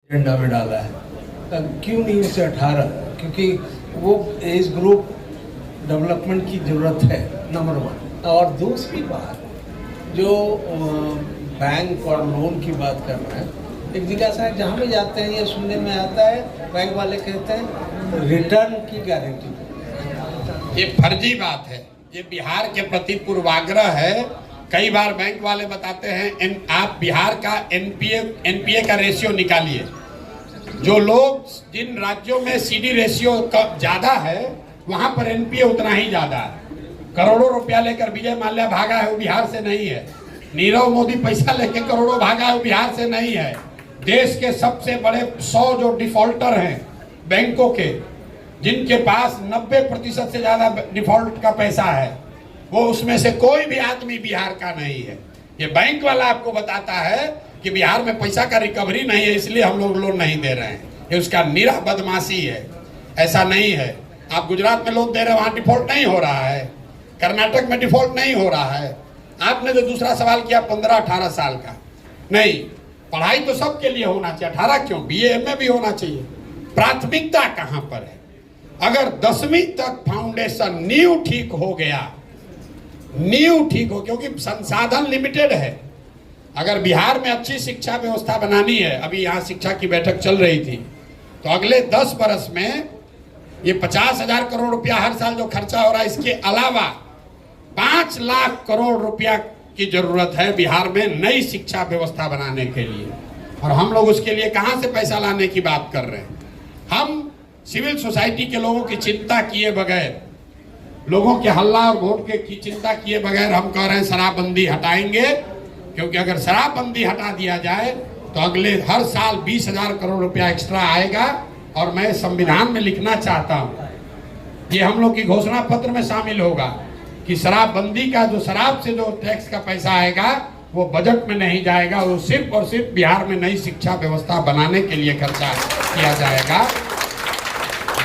Agenda में डाला है। क्यों नहीं उसे 18? क्योंकि वो एज ग्रुप डेवलपमेंट की ज़रूरत है, नंबर 1। और दूसरी बात, जो बैंक और लोन की बात कर रहे हैं, एक जगह से जहाँ भी जाते हैं ये सुनने में आता है, बैंक वाले कहते हैं रिटर्न की गारंटी। ये फर्जी बात है, ये बिहार के प्रति पूर्वाग्रह है। कई बार बैंक वाले बताते हैं आप बिहार का एनपीए का रेशियो निकालिए। जो लोग जिन राज्यों में सीडी रेशियो ज्यादा है वहां पर एनपीए उतना ही ज्यादा है। करोड़ों रुपया लेकर विजय माल्या भागा है, वो बिहार से नहीं है। नीरव मोदी पैसा लेकर करोड़ों भागा है, वो बिहार से नहीं है। देश के सबसे बड़े 100 जो डिफॉल्टर हैं बैंकों के, जिनके पास 90% से ज्यादा डिफॉल्ट का पैसा है, वो उसमें से कोई भी आदमी बिहार का नहीं है। ये बैंक वाला आपको बताता है कि बिहार में पैसा का रिकवरी नहीं है, इसलिए हम लोग लोन नहीं दे रहे हैं। ये उसका निरा बदमाशी है, ऐसा नहीं है। आप गुजरात में लोन दे रहे हैं, वहां डिफॉल्ट नहीं हो रहा है। कर्नाटक में डिफॉल्ट नहीं हो रहा है। आपने जो दूसरा सवाल किया 15-18 साल का, नहीं, पढ़ाई तो सबके लिए होना चाहिए। 18 क्यों, बीए एमए भी होना चाहिए। प्राथमिकता कहां पर है? अगर 10वीं तक फाउंडेशन नींव ठीक हो गया, नींव ठीक हो, क्योंकि संसाधन लिमिटेड है। अगर बिहार में अच्छी शिक्षा व्यवस्था बनानी है, अभी यहाँ शिक्षा की बैठक चल रही थी, तो अगले 10 बरस में ये 50,000 करोड़ रुपया हर साल जो खर्चा हो रहा है, इसके अलावा 5 लाख करोड़ रुपया की जरूरत है बिहार में नई शिक्षा व्यवस्था बनाने के लिए। और हम लोग उसके लिए कहां से पैसा लाने की बात कर रहे हैं? हम सिविल सोसाइटी के लोगों की चिंता किए बगैर, लोगों के हल्ला और वोट के की चिंता किए बगैर हम कह रहे हैं शराबबंदी हटाएंगे। क्योंकि अगर शराबबंदी हटा दिया जाए तो अगले हर साल 20,000 करोड़ रुपया एक्स्ट्रा आएगा। और मैं संविधान में लिखना चाहता हूं, ये हम लोग की घोषणा पत्र में शामिल होगा कि शराबबंदी का जो शराब से जो टैक्स का पैसा आएगा वो बजट में नहीं जाएगा, वो सिर्फ और सिर्फ बिहार में नई शिक्षा व्यवस्था बनाने के लिए खर्चा किया जाएगा।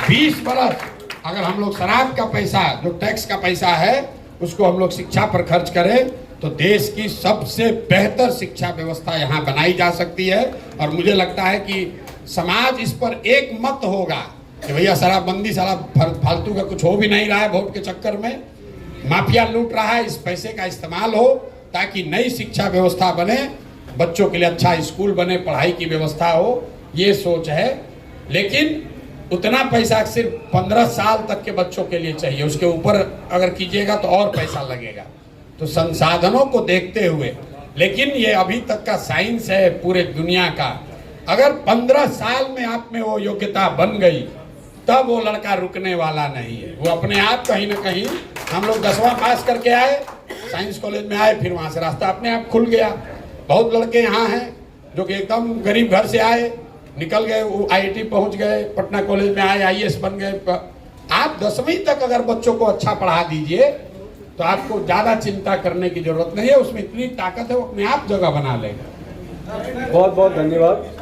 20 बरस अगर हम लोग शराब का पैसा, जो टैक्स का पैसा है, उसको हम लोग शिक्षा पर खर्च करें तो देश की सबसे बेहतर शिक्षा व्यवस्था यहाँ बनाई जा सकती है। और मुझे लगता है कि समाज इस पर एक मत होगा कि भैया शराबबंदी सारा फालतू का कुछ हो भी नहीं रहा है, वोट के चक्कर में माफिया लूट रहा है, इस पैसे का इस्तेमाल हो ताकि नई शिक्षा व्यवस्था बने, बच्चों के लिए अच्छा स्कूल बने, पढ़ाई की व्यवस्था हो, ये सोच है। लेकिन उतना पैसा सिर्फ 15 साल तक के बच्चों के लिए चाहिए, उसके ऊपर अगर कीजिएगा तो और पैसा लगेगा। तो संसाधनों को देखते हुए, लेकिन ये अभी तक का साइंस है पूरे दुनिया का, अगर 15 साल में आप में वो योग्यता बन गई तब वो लड़का रुकने वाला नहीं है। वो अपने आप कहीं ना कहीं, हम लोग 10वां पास करके आए, साइंस कॉलेज में आए, फिर वहां से रास्ता अपने आप खुल गया। बहुत लड़के यहाँ हैं जो कि एकदम गरीब घर से आए, निकल गए, वो आईआईटी पहुंच गए, पटना कॉलेज में आए, आईएएस बन गए। आप 10वीं तक अगर बच्चों को अच्छा पढ़ा दीजिए तो आपको ज्यादा चिंता करने की जरूरत नहीं है। उसमें इतनी ताकत है, वो अपने आप जगह बना लेगा। बहुत बहुत धन्यवाद।